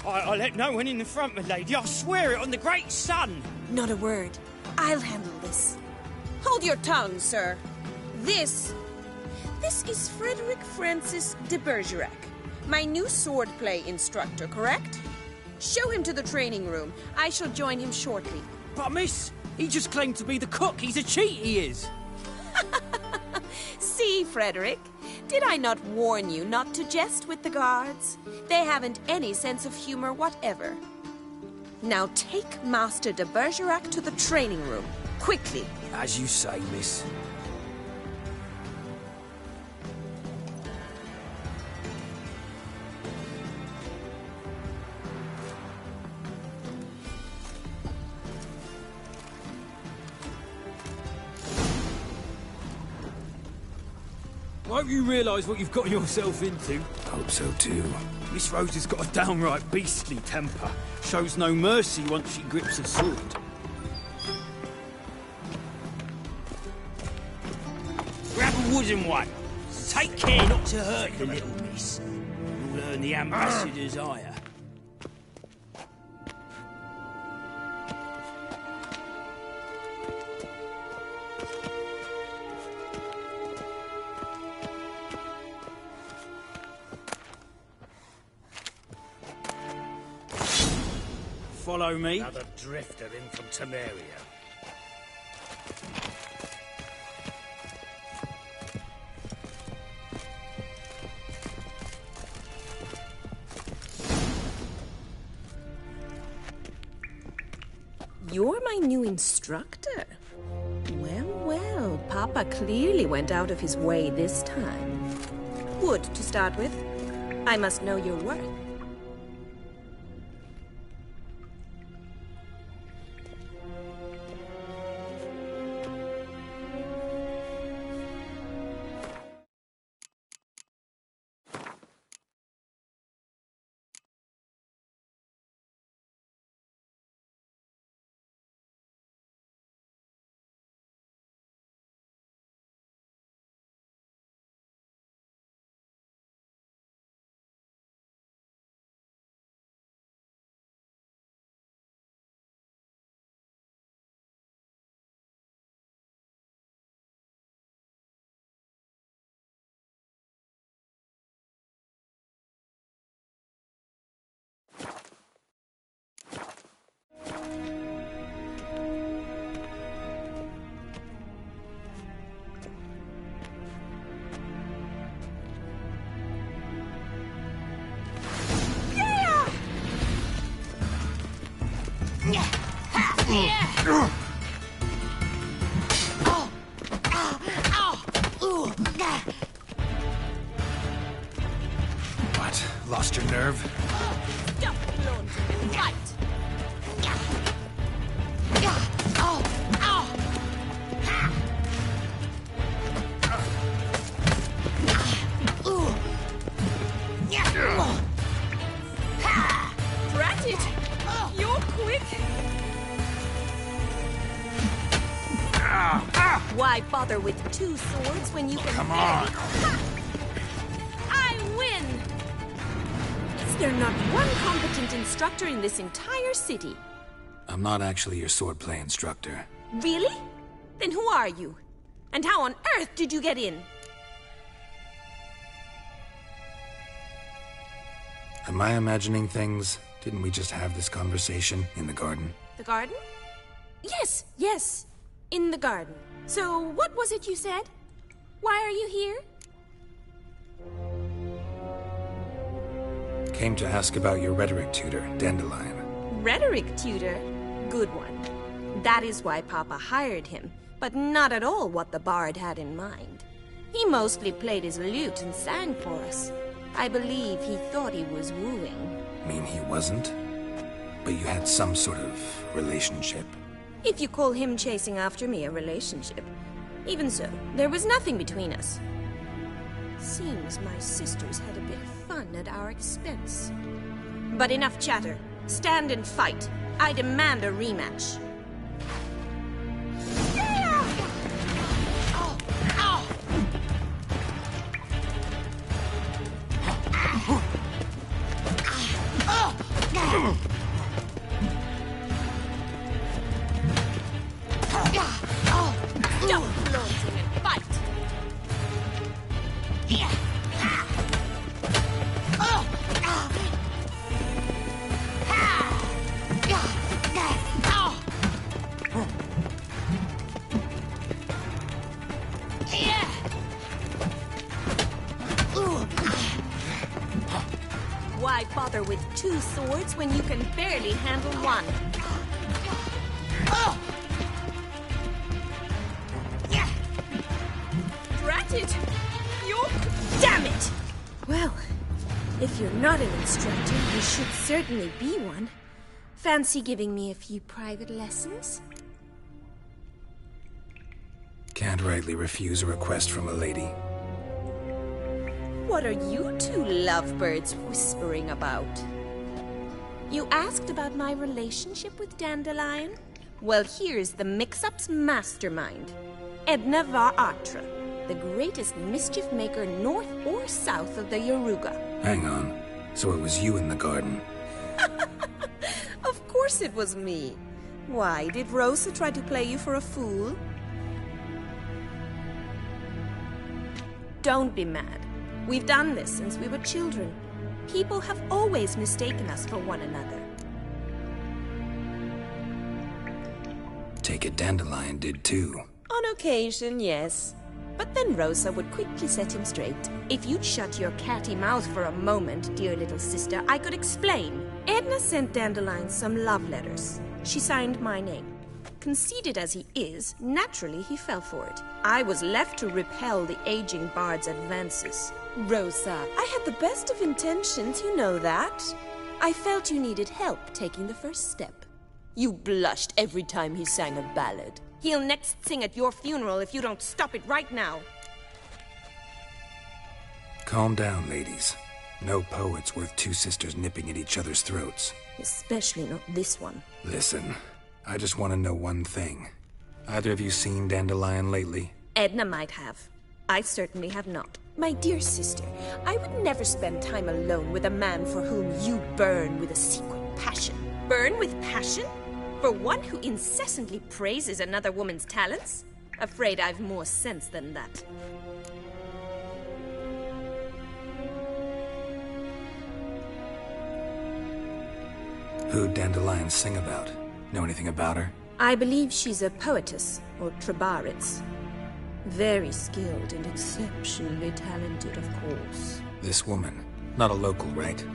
I let no one in the front, my lady. I swear it on the great sun. Not a word. I'll handle this. Hold your tongue, sir. This is Frederick Francis de Bergerac, my new swordplay instructor, correct? Show him to the training room. I shall join him shortly. But miss, he just claimed to be the cook. He's a cheat, he is. See, Frederick, did I not warn you not to jest with the guards? They haven't any sense of humor whatever. Now take Master de Bergerac to the training room, quickly. As you say, miss. Won't you realise what you've got yourself into? Hope so too. Miss Rose has got a downright beastly temper. Shows no mercy once she grips a sword. Grab a wooden one. Take care not to hurt the little miss. You'll earn the ambassador's ire. Follow me. Another drifter in from Temeria. You're my new instructor. Well, well, Papa clearly went out of his way this time. Wood, to start with. I must know your worth. What? Lost your nerve? Stop launching and fight! Drat it! You're quick! Why bother with two swords when you can... Come on! I win! Is there not one competent instructor in this entire city? I'm not actually your swordplay instructor. Really? Then who are you? And how on earth did you get in? Am I imagining things? Didn't we just have this conversation in the garden? The garden? Yes, yes. In the garden. So, what was it you said? Why are you here? Came to ask about your rhetoric tutor, Dandelion. Rhetoric tutor? Good one. That is why Papa hired him, but not at all what the bard had in mind. He mostly played his lute and sang for us. I believe he thought he was wooing. Mean he wasn't? But you had some sort of relationship? If you call him chasing after me a relationship. Even so, there was nothing between us. Seems my sisters had a bit of fun at our expense. But enough chatter. Stand and fight. I demand a rematch. Why bother with two swords when you can barely handle one? Drat it! Damn it! Well, if you're not an instructor, you should certainly be one. Fancy giving me a few private lessons? Can't rightly refuse a request from a lady. What are you two lovebirds whispering about? You asked about my relationship with Dandelion? Well, here's the mix-up's mastermind. Edna var Atra, the greatest mischief maker north or south of the Yaruga. Hang on. So it was you in the garden? Of course it was me. Why, did Rosa try to play you for a fool? Don't be mad. We've done this since we were children. People have always mistaken us for one another. Take it Dandelion did too. On occasion, yes. But then Rosa would quickly set him straight. If you'd shut your catty mouth for a moment, dear little sister, I could explain. Edna sent Dandelion some love letters. She signed my name. Conceited as he is, naturally he fell for it. I was left to repel the aging bard's advances. Rosa, I had the best of intentions, you know that. I felt you needed help taking the first step. You blushed every time he sang a ballad. He'll next sing at your funeral if you don't stop it right now. Calm down, ladies. No poet's worth two sisters nipping at each other's throats. Especially not this one. Listen, I just want to know one thing. Either of you seen Dandelion lately? Edna might have. I certainly have not. My dear sister, I would never spend time alone with a man for whom you burn with a secret passion. Burn with passion? For one who incessantly praises another woman's talents? Afraid I've more sense than that. Who'd Dandelion sing about? Know anything about her? I believe she's a poetess, or Trebaritz. Very skilled and exceptionally talented, of course. This woman. Not a local, right?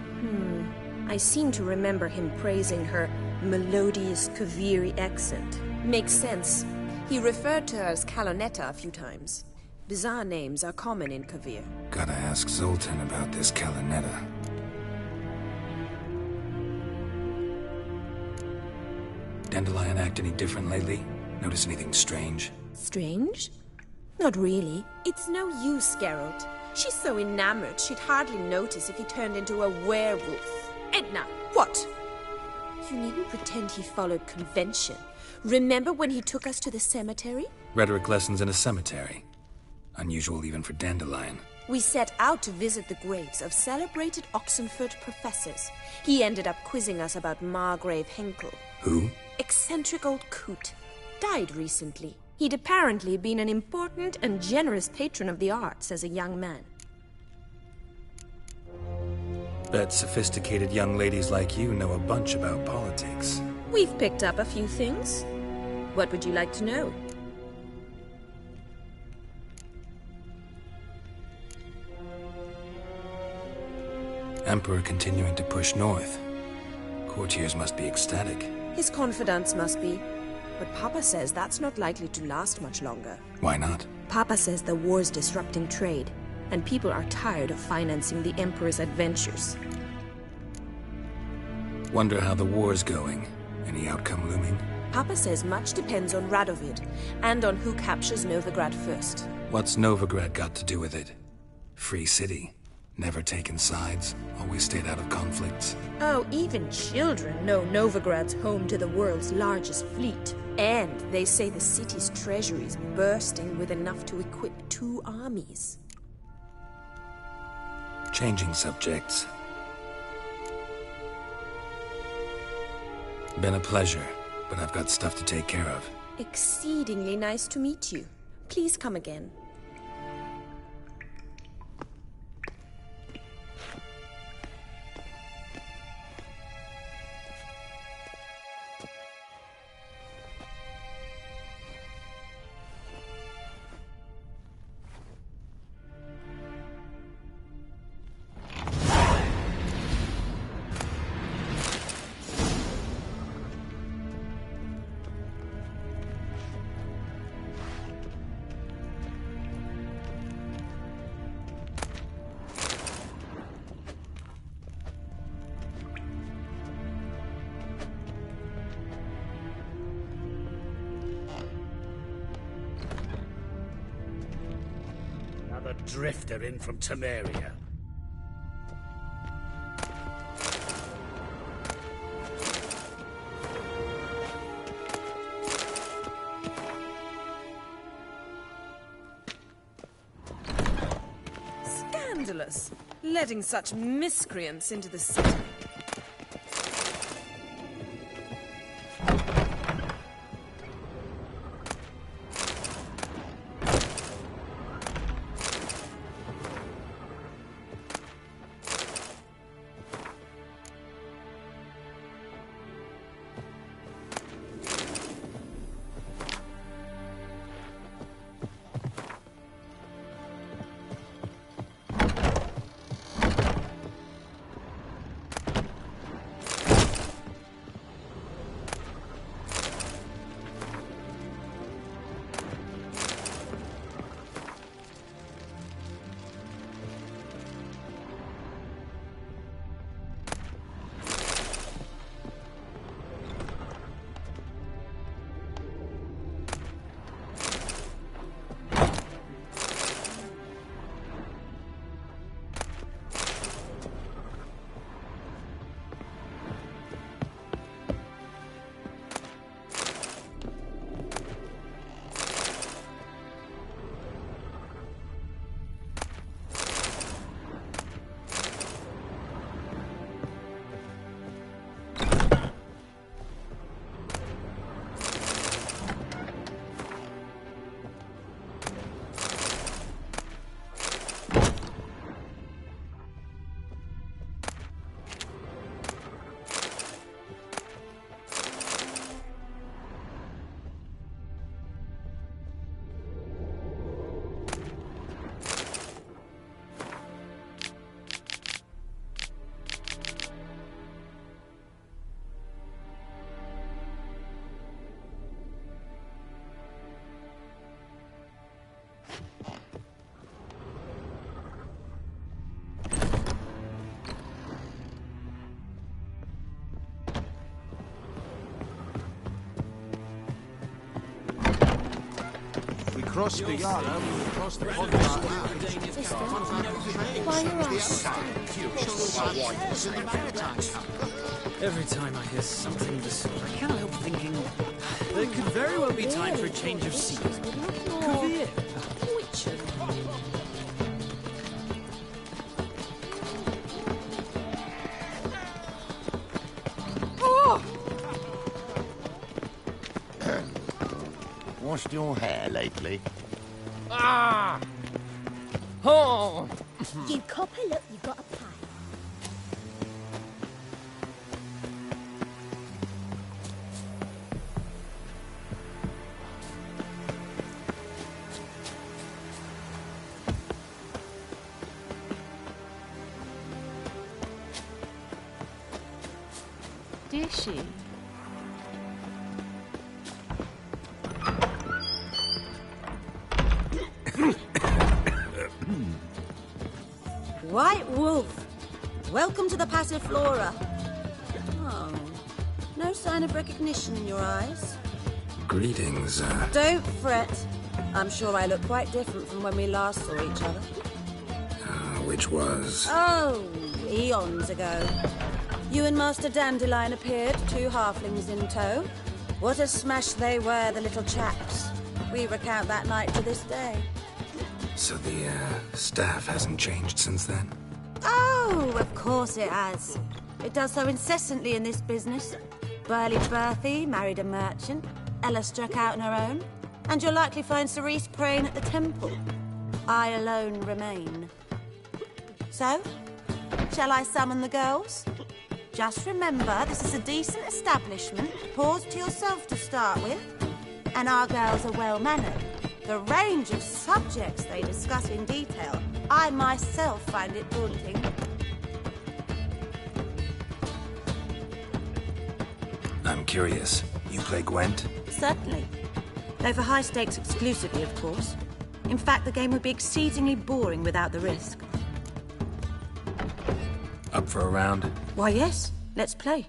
I seem to remember him praising her melodious Kaviri accent. Makes sense. He referred to her as Kalonetta a few times. Bizarre names are common in Kavir. Gotta ask Zoltan about this Kalonetta. Dandelion act any different lately? Notice anything strange? Strange? Not really. It's no use, Geralt. She's so enamored she'd hardly notice if he turned into a werewolf. Edna, what? You needn't pretend he followed convention. Remember when he took us to the cemetery? Rhetoric lessons in a cemetery. Unusual even for Dandelion. We set out to visit the graves of celebrated Oxenford professors. He ended up quizzing us about Margrave Henkel. Who? Eccentric old coot. Died recently. He'd apparently been an important and generous patron of the arts as a young man. Bet sophisticated young ladies like you know a bunch about politics. We've picked up a few things. What would you like to know? Emperor continuing to push north. Courtiers must be ecstatic. His confidants must be. But Papa says that's not likely to last much longer. Why not? Papa says the war's disrupting trade, and people are tired of financing the Emperor's adventures. Wonder how the war's going. Any outcome looming? Papa says much depends on Radovid, and on who captures Novigrad first. What's Novigrad got to do with it? Free city. Never taken sides. Always stayed out of conflicts. Oh, even children know Novigrad's home to the world's largest fleet. And they say the city's treasury's bursting with enough to equip 2 armies. Changing subjects. Been a pleasure, but I've got stuff to take care of. Exceedingly nice to meet you. Please come again. Another drifter in from Temeria. Scandalous, letting such miscreants into the city. cross Spigaro, we will cross the pond. Every time I hear something of the sort, I cannot help thinking that it could very well be time for a change of scene. Kuvir. Washed your hair lately? Ah! Oh! You copper, look, you got a pie. Did she? White Wolf, welcome to the Passiflora. Oh, no sign of recognition in your eyes. Greetings, Don't fret. I'm sure I look quite different from when we last saw each other. which was... Oh, eons ago. You and Master Dandelion appeared, 2 halflings in tow. What a smash they were, the little chaps. We recount that night to this day. So the, staff hasn't changed since then? Oh, of course it has. It does so incessantly in this business. Burly Berthy married a merchant. Ella struck out on her own. And you'll likely find Cerise praying at the temple. I alone remain. So, shall I summon the girls? Just remember, this is a decent establishment. Pause to yourself to start with. And our girls are well-mannered. The range of subjects they discuss in detail, I myself find it daunting. I'm curious. You play Gwent? Certainly. Though for high stakes exclusively, of course. In fact, the game would be exceedingly boring without the risk. Up for a round? Why, yes. Let's play.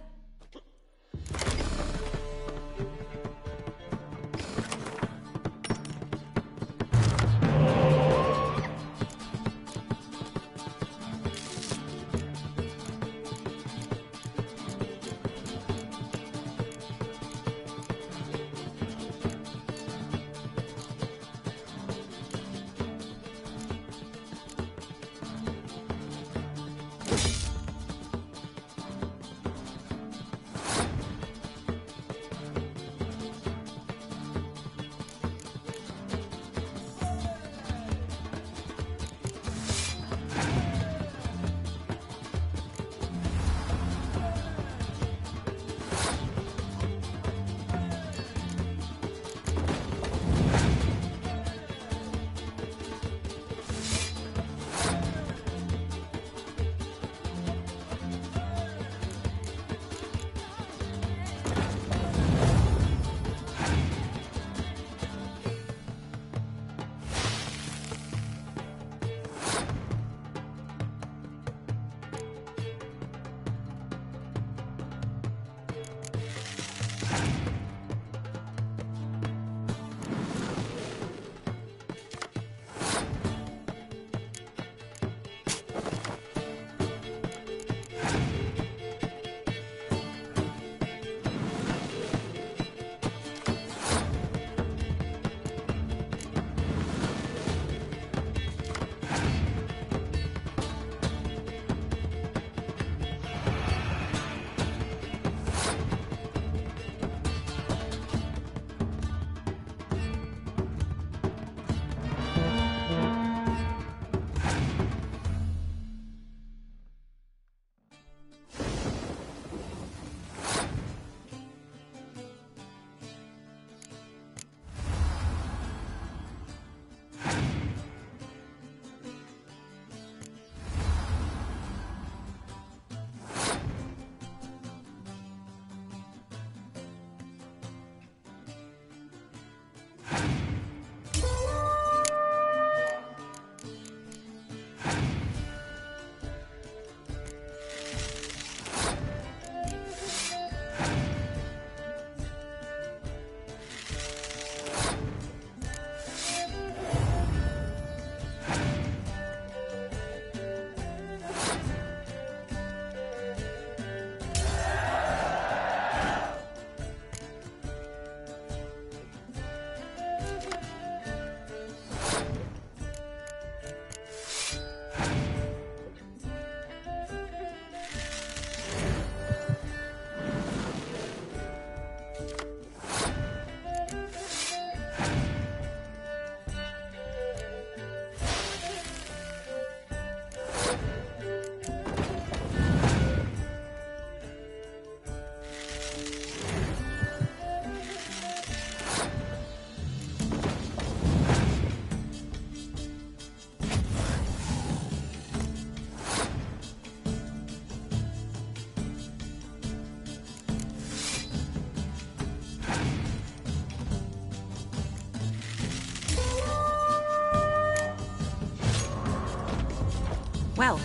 Well,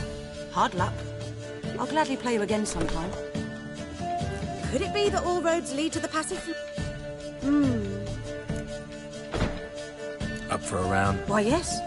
hard luck. I'll gladly play you again sometime. Could it be that all roads lead to the passage? Up for a round? Why, yes.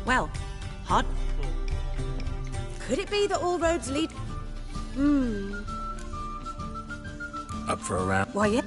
Well, hard. Could it be that all roads lead... Up for a round? Why, yeah.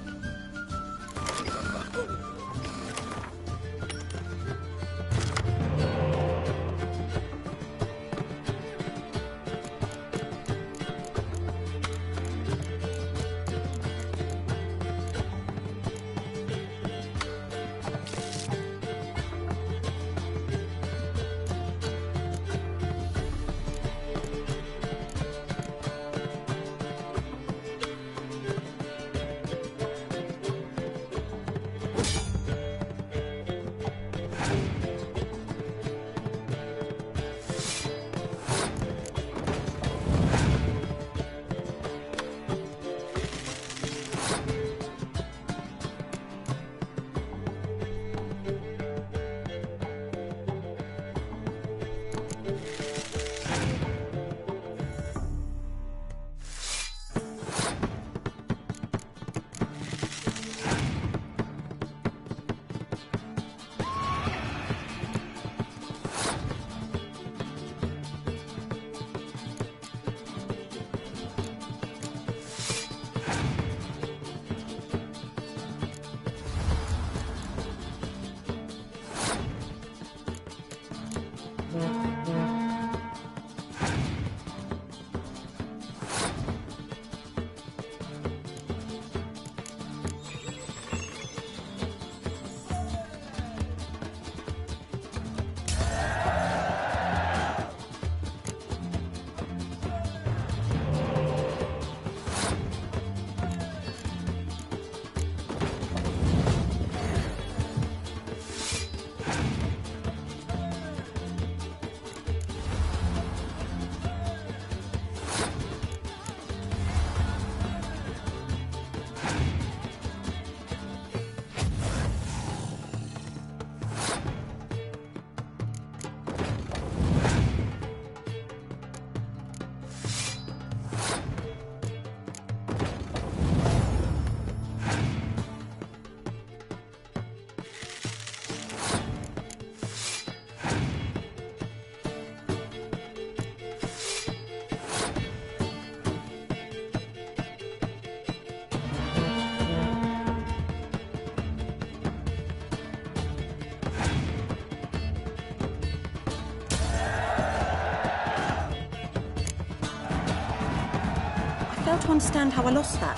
fail to understand how I lost that.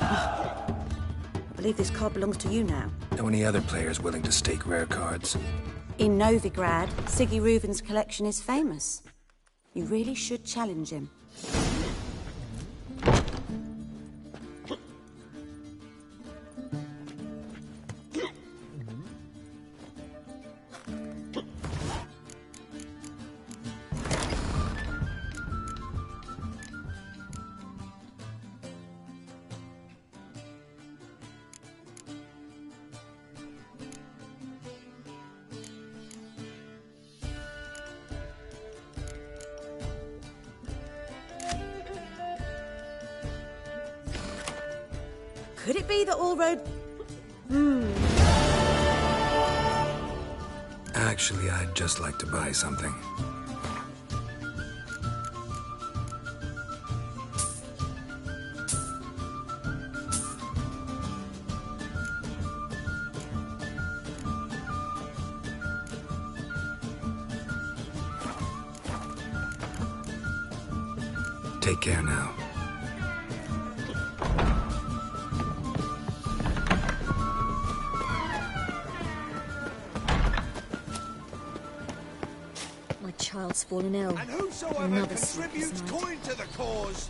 Oh, I believe this card belongs to you now. Know any other players willing to stake rare cards? In Novigrad, Siggy Reuven's collection is famous. You really should challenge him. Could it be that all road... Actually, I'd just like to buy something. Take care now. My child's fallen ill. And whosoever Another contributes sleepless night. coin to the cause